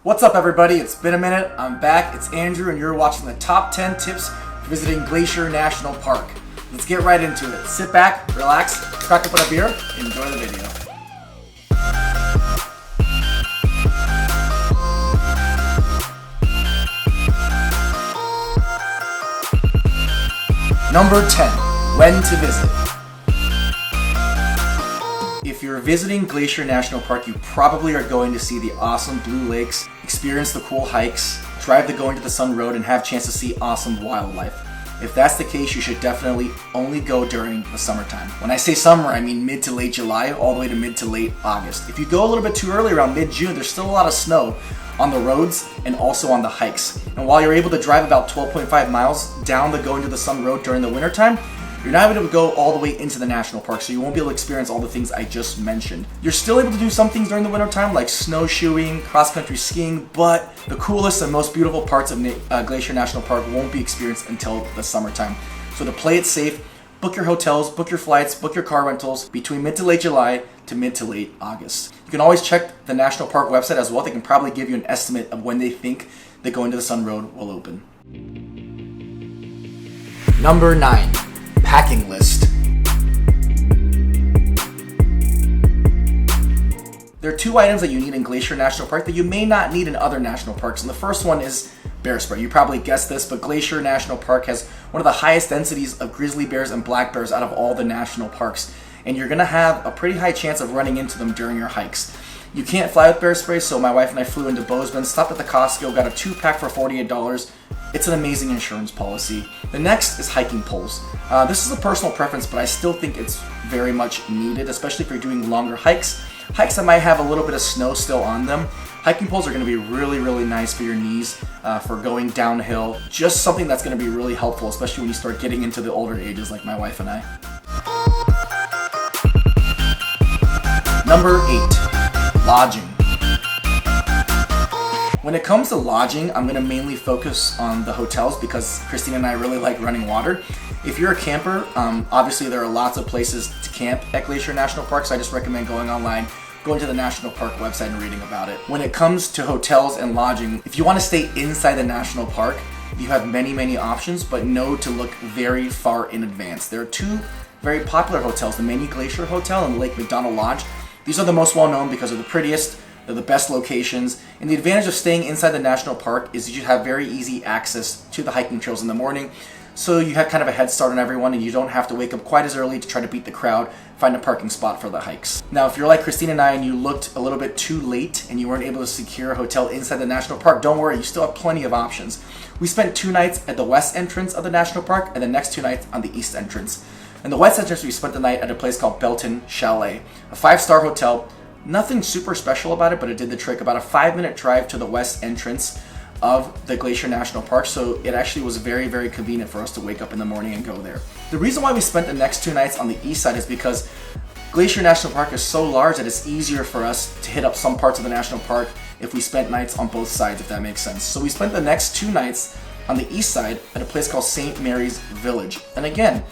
What's up, everybody? It's been a minute. I'm back. It's Andrew, and you're watching the top 10 tips for visiting Glacier National Park. Let's get right into it. Sit back, relax, crack open a beer, and enjoy the video. Number 10. When to visit. If you're visiting Glacier National Park, you probably are going to see the awesome blue lakes, experience the cool hikes, drive the Going to the Sun Road, and have a chance to see awesome wildlife. If that's the case, you should definitely only go during the summertime. When I say summer, I mean mid to late July, all the way to mid to late August. If you go a little bit too early, around mid-June, there's still a lot of snow on the roads and also on the hikes. And while you're able to drive about 12.5 miles down the Going to the Sun Road during the wintertime, you're not able to go all the way into the national park, so you won't be able to experience all the things I just mentioned. You're still able to do some things during the wintertime, like snowshoeing, cross-country skiing, but the coolest and most beautiful parts of Glacier National Park won't be experienced until the summertime. So to play it safe, book your hotels, book your flights, book your car rentals between mid to late July to mid to late August. You can always check the National Park website as well. They can probably give you an estimate of when they think the Going to the Sun Road will open. Number 9. Packing list. There are two items that you need in Glacier National Park that you may not need in other national parks, and the first one is bear spray. You probably guessed this, but Glacier National Park has one of the highest densities of grizzly bears and black bears out of all the national parks, and you're going to have a pretty high chance of running into them during your hikes. You can't fly with bear spray, so my wife and I flew into Bozeman, stopped at the Costco, got a 2-pack for $48. It's an amazing insurance policy. The next is hiking poles. This is a personal preference, but I still think it's very much needed, especially if you're doing longer hikes. Hikes that might have a little bit of snow still on them. Hiking poles are going to be really, really nice for your knees, for going downhill. Just something that's going to be really helpful, especially when you start getting into the older ages like my wife and I. Number 8. Lodging. When it comes to lodging, I'm going to mainly focus on the hotels because Christina and I really like running water. If you're a camper, obviously there are lots of places to camp at Glacier National Park, so I just recommend going online, going to the National Park website and reading about it. When it comes to hotels and lodging, if you want to stay inside the national park, you have many, many options, but know to look very far in advance. There are two very popular hotels, the Mini Glacier Hotel and Lake McDonald Lodge. These are the most well-known because they're the prettiest, they're the best locations, and the advantage of staying inside the national park is that you have very easy access to the hiking trails in the morning, so you have kind of a head start on everyone and you don't have to wake up quite as early to try to beat the crowd, find a parking spot for the hikes. Now, if you're like Christina and I and you looked a little bit too late and you weren't able to secure a hotel inside the national park, don't worry, you still have plenty of options. We spent 2 nights at the west entrance of the national park and the next 2 nights on the east entrance. In the west entrance, we spent the night at a place called Belton Chalet, a 5-star hotel. Nothing super special about it, but it did the trick. About a 5-minute drive to the west entrance of the Glacier National Park, so it actually was very, very convenient for us to wake up in the morning and go there. The reason why we spent the next 2 nights on the east side is because Glacier National Park is so large that it's easier for us to hit up some parts of the national park if we spent nights on both sides, if that makes sense. So we spent the next 2 nights on the east side at a place called St. Mary's Village. And again,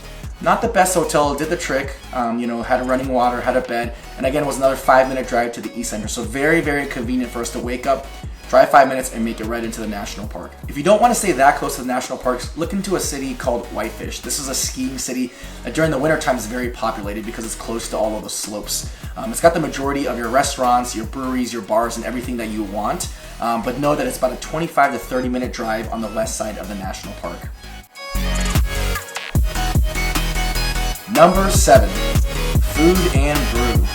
not the best hotel, did the trick, had running water, had a bed, and again, it was another 5-minute drive to the east center. So very, very convenient for us to wake up, drive 5 minutes, and make it right into the national park. If you don't want to stay that close to the national parks, look into a city called Whitefish. This is a skiing city that during the winter time is very populated because it's close to all of the slopes. It's got the majority of your restaurants, your breweries, your bars, and everything that you want, but know that it's about a 25 to 30-minute drive on the west side of the national park. Number 7. Food and brew.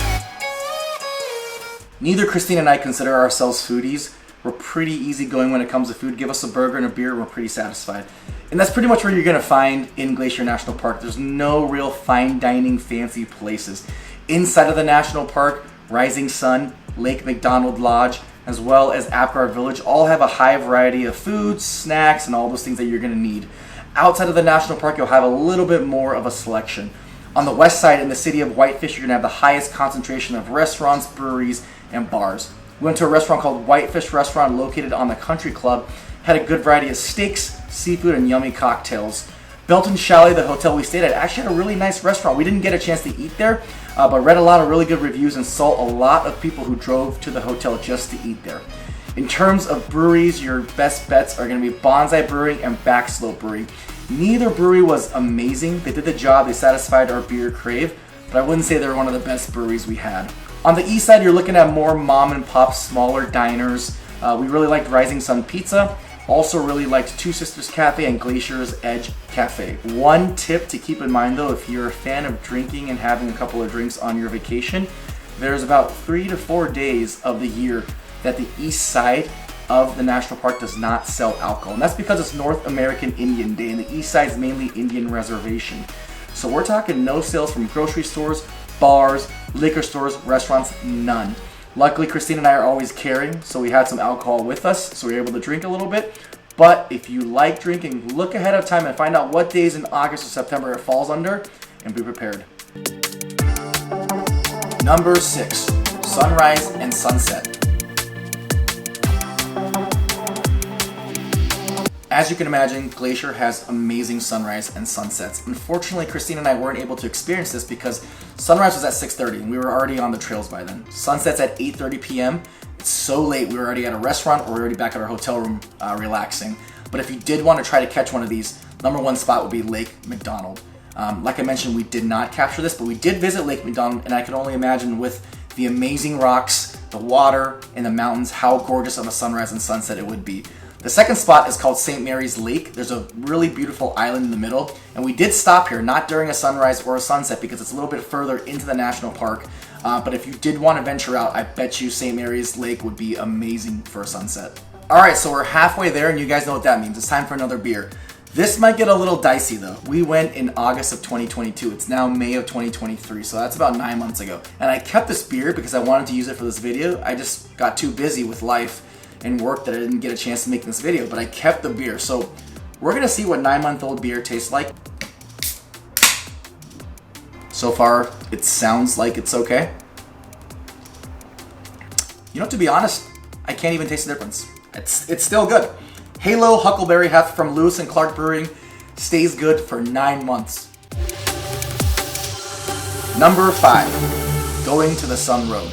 Neither Christine and I consider ourselves foodies. We're pretty easygoing when it comes to food. Give us a burger and a beer, we're pretty satisfied. And that's pretty much what you're going to find in Glacier National Park. There's no real fine dining fancy places. Inside of the national park, Rising Sun, Lake McDonald Lodge, as well as Apgar Village all have a high variety of foods, snacks, and all those things that you're going to need. Outside of the national park, you'll have a little bit more of a selection. On the west side, in the city of Whitefish, you're going to have the highest concentration of restaurants, breweries, and bars. We went to a restaurant called Whitefish Restaurant located on the Country Club. Had a good variety of steaks, seafood, and yummy cocktails. Belton Chalet, the hotel we stayed at, actually had a really nice restaurant. We didn't get a chance to eat there, but read a lot of really good reviews and saw a lot of people who drove to the hotel just to eat there. In terms of breweries, your best bets are going to be Bonsai Brewing and Backslope Brewing. Neither brewery was amazing. They did the job, they satisfied our beer crave, but I wouldn't say they were one of the best breweries we had. On the east side, you're looking at more mom and pop, smaller diners. We really liked Rising Sun Pizza. Also really liked Two Sisters Cafe and Glacier's Edge Cafe. One tip to keep in mind though, if you're a fan of drinking and having a couple of drinks on your vacation, there's about 3 to 4 days of the year that the east side of the national park does not sell alcohol. And that's because it's North American Indian Day and the east side is mainly Indian reservation. So we're talking no sales from grocery stores, bars, liquor stores, restaurants, none. Luckily, Christine and I are always carrying, so we had some alcohol with us, so we were able to drink a little bit. But if you like drinking, look ahead of time and find out what days in August or September it falls under, and be prepared. Number 6, sunrise and sunset. As you can imagine, Glacier has amazing sunrise and sunsets. Unfortunately, Christine and I weren't able to experience this because sunrise was at 6:30 and we were already on the trails by then. Sunset's at 8:30 p.m. It's so late, we were already at a restaurant or we were already back at our hotel room relaxing. But if you did want to try to catch one of these, number one spot would be Lake McDonald. Like I mentioned, we did not capture this, but we did visit Lake McDonald, and I can only imagine with the amazing rocks, the water, and the mountains, how gorgeous of a sunrise and sunset it would be. The second spot is called St. Mary's Lake. There's a really beautiful island in the middle, and we did stop here, not during a sunrise or a sunset because it's a little bit further into the national park. But if you did want to venture out, I bet you St. Mary's Lake would be amazing for a sunset. All right, so we're halfway there, and you guys know what that means. It's time for another beer. This might get a little dicey though. We went in August of 2022. It's now May of 2023, so that's about 9 months ago. And I kept this beer because I wanted to use it for this video. I just got too busy with life and work that I didn't get a chance to make this video, but I kept the beer. So we're gonna see what 9-month-old beer tastes like. So far, it sounds like it's okay. You know, to be honest, I can't even taste the difference. It's still good. Halo Huckleberry Heft from Lewis and Clark Brewing stays good for 9 months. Number 5, Going to the Sun Road.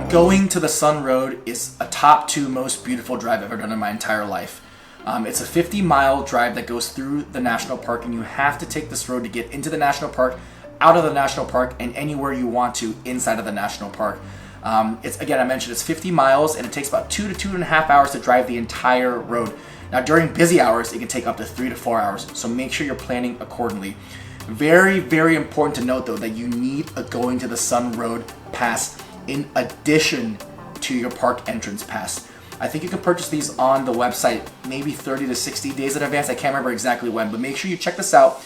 Going to the Sun Road is a top 2 most beautiful drive I've ever done in my entire life. It's a 50-mile drive that goes through the national park, and you have to take this road to get into the national park, out of the national park, and anywhere you want to inside of the national park. Again, I mentioned it's 50 miles, and it takes about 2 to 2.5 hours to drive the entire road. Now, during busy hours, it can take up to 3 to 4 hours, so make sure you're planning accordingly. Very, very important to note, though, that you need a Going to the Sun Road pass in addition to your park entrance pass. I think you can purchase these on the website maybe 30 to 60 days in advance. I can't remember exactly when, but make sure you check this out,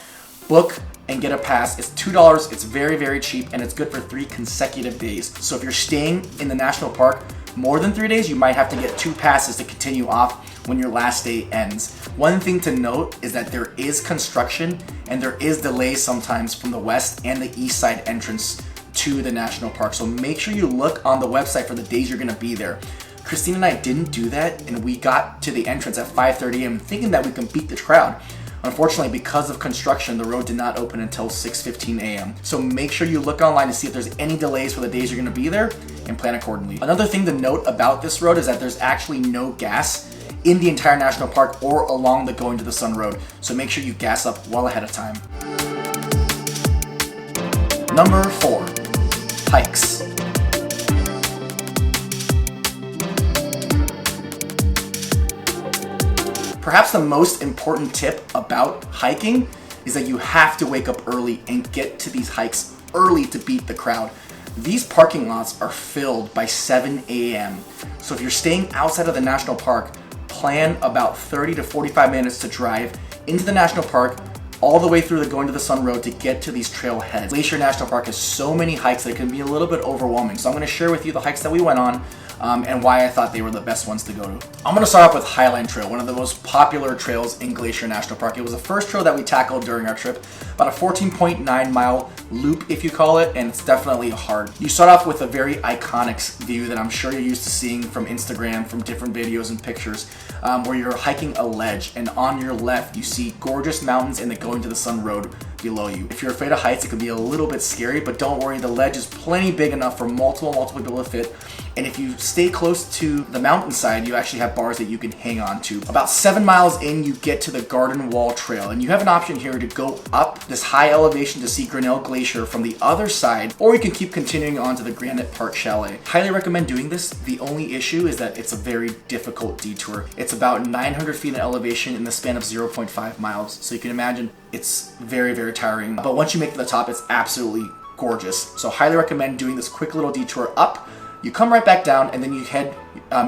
book, and get a pass. It's $2, it's very, very cheap, and it's good for 3 consecutive days. So if you're staying in the national park more than 3 days, you might have to get 2 passes to continue off when your last day ends. One thing to note is that there is construction and there is delays sometimes from the west and the east side entrance to the national park. So make sure you look on the website for the days you're gonna be there. Christine and I didn't do that, and we got to the entrance at 5:30 a.m. thinking that we can beat the crowd. Unfortunately, because of construction, the road did not open until 6:15 a.m. So make sure you look online to see if there's any delays for the days you're gonna be there and plan accordingly. Another thing to note about this road is that there's actually no gas in the entire national park or along the Going to the Sun Road. So make sure you gas up well ahead of time. Number 4, hikes. Perhaps the most important tip about hiking is that you have to wake up early and get to these hikes early to beat the crowd. These parking lots are filled by 7 a.m. So if you're staying outside of the national park, plan about 30 to 45 minutes to drive into the national park, all the way through the Going to the Sun Road to get to these trailheads. Glacier National Park has so many hikes that it can be a little bit overwhelming. So I'm gonna share with you the hikes that we went on and why I thought they were the best ones to go to. I'm gonna start off with Highline Trail, one of the most popular trails in Glacier National Park. It was the first trail that we tackled during our trip, about a 14.9 mile loop, if you call it, and it's definitely hard. You start off with a very iconic view that I'm sure you're used to seeing from Instagram, from different videos and pictures, where you're hiking a ledge, and on your left you see gorgeous mountains and the Going to the Sun Road below you. If you're afraid of heights, it can be a little bit scary, but don't worry, the ledge is plenty big enough for multiple people to fit. And if you stay close to the mountainside, you actually have bars that you can hang on to. About 7 miles in, you get to the Garden Wall Trail, and you have an option here to go up this high elevation to see Grinnell Glacier from the other side, or you can keep continuing on to the Granite Park Chalet. Highly recommend doing this. The only issue is that it's a very difficult detour. It's about 900 feet in elevation in the span of 0.5 miles. So you can imagine it's very, very tiring. But once you make it to the top, it's absolutely gorgeous. So highly recommend doing this quick little detour up. You come right back down, and then you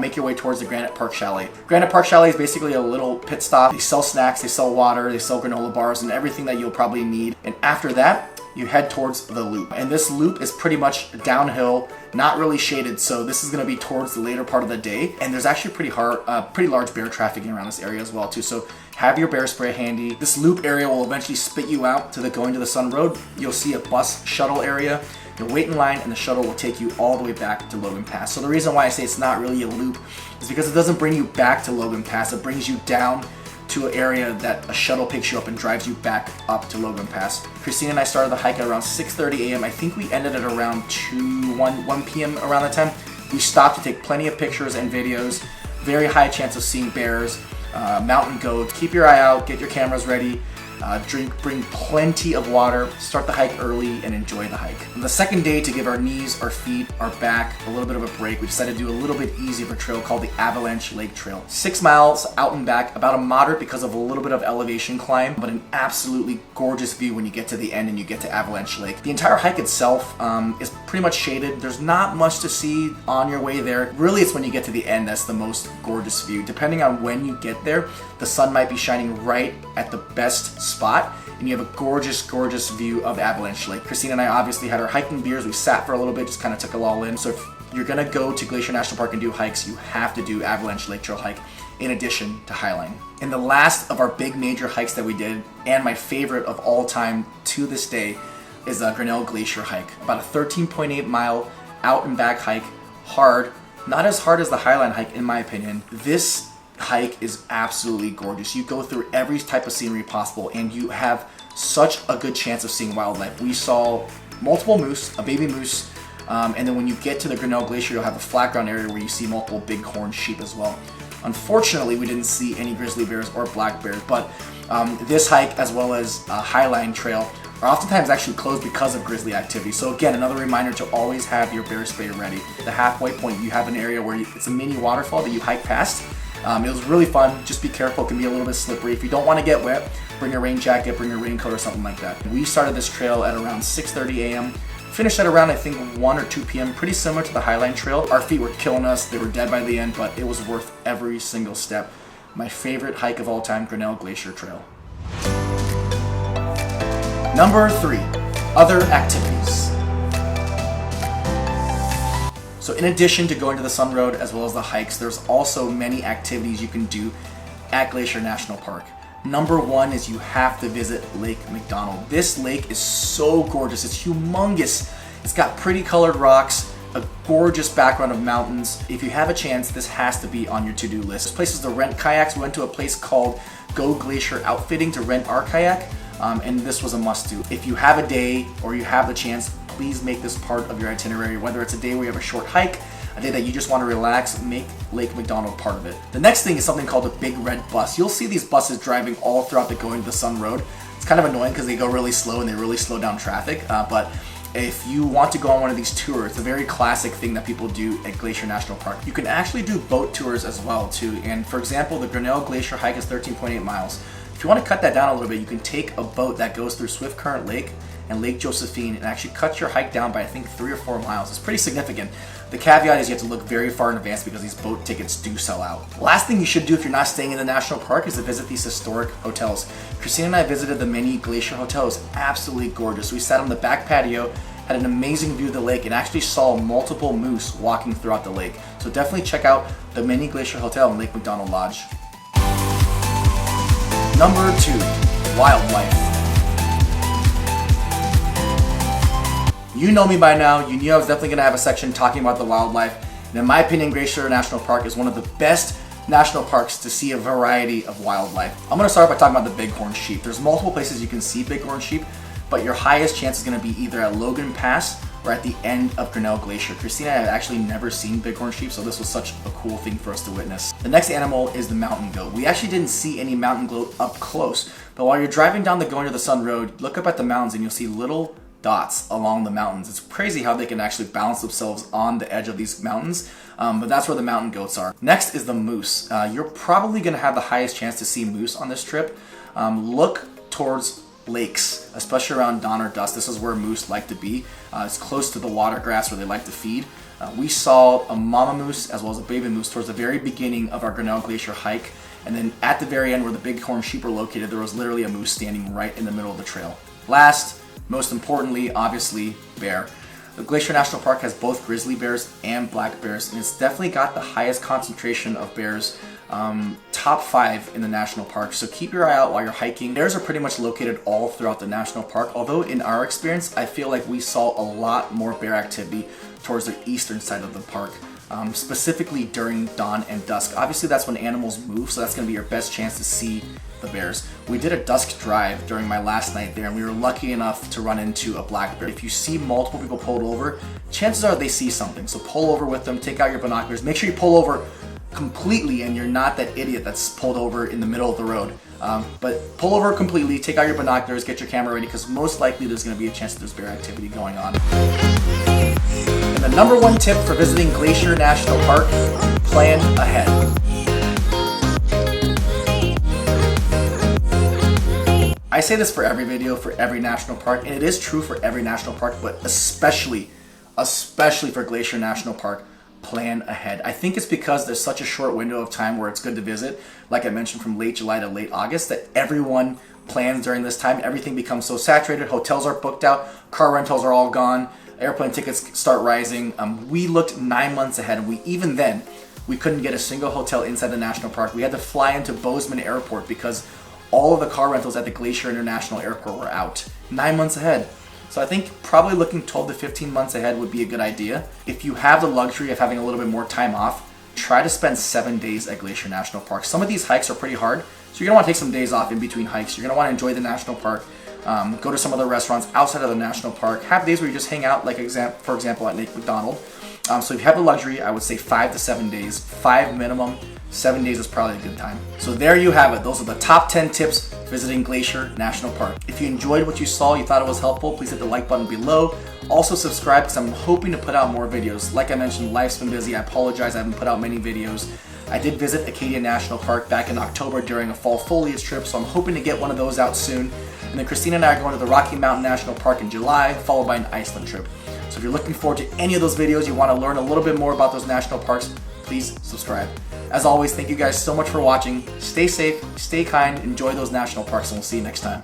make your way towards the Granite Park Chalet. Granite Park Chalet is basically a little pit stop. They sell snacks, they sell water, they sell granola bars, and everything that you'll probably need. And after that, you head towards the loop. And this loop is pretty much downhill, not really shaded, so this is gonna be towards the later part of the day. And there's actually pretty large bear trafficking around this area as well too. So have your bear spray handy. This loop area will eventually spit you out to the Going to the Sun Road. You'll see a bus shuttle area. You'll wait in line, and the shuttle will take you all the way back to Logan Pass. So the reason why I say it's not really a loop is because it doesn't bring you back to Logan Pass. It brings you down to an area that a shuttle picks you up and drives you back up to Logan Pass. Christine and I started the hike at around 6:30 a.m. I think we ended at around 1 p.m. around that time. We stopped to take plenty of pictures and videos. Very high chance of seeing bears, mountain goats. Keep your eye out, get your cameras ready. Bring plenty of water, start the hike early, and enjoy the hike. On the second day, to give our knees, our feet, our back a little bit of a break, we decided to do a little bit easier of a trail called the Avalanche Lake Trail. 6 miles out and back, about a moderate because of a little bit of elevation climb, but an absolutely gorgeous view when you get to the end and you get to Avalanche Lake. The entire hike itself is pretty much shaded. There's not much to see on your way there. Really, it's when you get to the end that's the most gorgeous view. Depending on when you get there, the sun might be shining right at the best spot, and you have a gorgeous view of Avalanche Lake. Christine and I obviously had our hiking beers. We sat for a little bit, just kind of took it all in. So if you're gonna go to Glacier National Park and do hikes, you have to do Avalanche Lake Trail hike in addition to Highline. And the last of our big major hikes that we did, and my favorite of all time to this day, is the Grinnell Glacier hike. About a 13.8 mile out and back hike, hard, not as hard as the Highline hike in my opinion. This hike is absolutely gorgeous. You go through every type of scenery possible, and you have such a good chance of seeing wildlife. We saw multiple moose, a baby moose, and then when you get to the Grinnell Glacier, you'll have a flat ground area where you see multiple bighorn sheep as well. Unfortunately, we didn't see any grizzly bears or black bears, but this hike as well as Highline Trail are oftentimes actually closed because of grizzly activity. So again, another reminder to always have your bear spray ready. The halfway point, you have an area where it's a mini waterfall that you hike past. It was really fun. Just be careful, it can be a little bit slippery. If you don't want to get wet, bring a rain jacket, bring a raincoat or something like that. We started this trail at around 6:30 a.m. Finished at around, I think, 1 or 2 p.m. Pretty similar to the Highline Trail. Our feet were killing us. They were dead by the end, but it was worth every single step. My favorite hike of all time, Grinnell Glacier Trail. Number 3, other activities. So in addition to going to the Sun Road as well as the hikes, there's also many activities you can do at Glacier National Park. Number 1 is you have to visit Lake McDonald. This lake is so gorgeous, it's humongous. It's got pretty colored rocks, a gorgeous background of mountains. If you have a chance, this has to be on your to-do list. There's places to rent kayaks. We went to a place called Go Glacier Outfitting to rent our kayak, and this was a must-do. If you have a day or you have the chance, please make this part of your itinerary. Whether it's a day where you have a short hike, a day that you just want to relax, make Lake McDonald part of it. The next thing is something called a big red bus. You'll see these buses driving all throughout the Going to the Sun Road. It's kind of annoying because they go really slow and they really slow down traffic, but if you want to go on one of these tours, it's a very classic thing that people do at Glacier National Park. You can actually do boat tours as well too, and for example, the Grinnell Glacier hike is 13.8 miles. If you want to cut that down a little bit, you can take a boat that goes through Swift Current Lake and Lake Josephine and actually cut your hike down by I think 3 or 4 miles. It's pretty significant. The caveat is you have to look very far in advance because these boat tickets do sell out. Last thing you should do if you're not staying in the national park is to visit these historic hotels. Christine and I visited the mini Glacier Hotel. It was absolutely gorgeous. We sat on the back patio, had an amazing view of the lake, and actually saw multiple moose walking throughout the lake. So definitely check out the mini Glacier Hotel in Lake McDonald Lodge. Number 2, wildlife. You know me by now. You knew I was definitely going to have a section talking about the wildlife. And in my opinion, Glacier National Park is one of the best national parks to see a variety of wildlife. I'm going to start by talking about the bighorn sheep. There's multiple places you can see bighorn sheep. but your highest chance is going to be either at Logan Pass or at the end of Grinnell Glacier. Christina and I have actually never seen bighorn sheep, so this was such a cool thing for us to witness. The next animal is the mountain goat. We actually didn't see any mountain goat up close, but while you're driving down the Going to the Sun Road, look up at the mountains and you'll see little dots along the mountains. It's crazy how they can actually balance themselves on the edge of these mountains, but that's where the mountain goats are. Next is the moose. You're probably going to have the highest chance to see moose on this trip. Look towards lakes, especially around dawn or dusk. This is where moose like to be. It's close to the water grass where they like to feed. We saw a mama moose as well as a baby moose towards the very beginning of our Grinnell Glacier hike, and then at the very end where the bighorn sheep are located, there was literally a moose standing right in the middle of the trail. Last, most importantly, obviously, bear. The Glacier National Park has both grizzly bears and black bears, and it's definitely got the highest concentration of bears, top 5 in the national park. So keep your eye out while you're hiking. Bears are pretty much located all throughout the national park, although in our experience, I feel like we saw a lot more bear activity towards the eastern side of the park, specifically during dawn and dusk. Obviously, that's when animals move, so that's going to be your best chance to see the bears. We did a dusk drive during my last night there, and we were lucky enough to run into a black bear. If you see multiple people pulled over, chances are they see something. So pull over with them, take out your binoculars, make sure you pull over completely and you're not that idiot that's pulled over in the middle of the road. But pull over completely, take out your binoculars, get your camera ready, because most likely there's going to be a chance that there's bear activity going on. And the number one tip for visiting Glacier National Park, plan ahead. I say this for every video, for every national park, and it is true for every national park, but especially for Glacier National Park, plan ahead. I think it's because there's such a short window of time where it's good to visit, like I mentioned, from late July to late August, that everyone plans during this time. Everything becomes so saturated, hotels are booked out, car rentals are all gone, airplane tickets start rising. We looked 9 months ahead, and even then, we couldn't get a single hotel inside the national park. We had to fly into Bozeman Airport because all of the car rentals at the Glacier International Airport were out 9 months ahead. So I think probably looking 12 to 15 months ahead would be a good idea. If you have the luxury of having a little bit more time off, try to spend 7 days at Glacier National Park. Some of these hikes are pretty hard, so you're gonna wanna take some days off in between hikes. You're gonna wanna enjoy the national park, go to some other restaurants outside of the national park, have days where you just hang out, like for example at McDonald. So if you have the luxury, I would say 5 to 7 days, 5 minimum. 7 days is probably a good time. So there you have it. Those are the top 10 tips visiting Glacier National Park. If you enjoyed what you saw, you thought it was helpful, please hit the like button below. Also subscribe, because I'm hoping to put out more videos. Like I mentioned, life's been busy. I apologize I haven't put out many videos. I did visit Acadia National Park back in October during a fall foliage trip, so I'm hoping to get one of those out soon. And then Christina and I are going to the Rocky Mountain National Park in July, followed by an Iceland trip. So if you're looking forward to any of those videos, you want to learn a little bit more about those national parks, please subscribe. As always, thank you guys so much for watching. Stay safe, stay kind, enjoy those national parks, and we'll see you next time.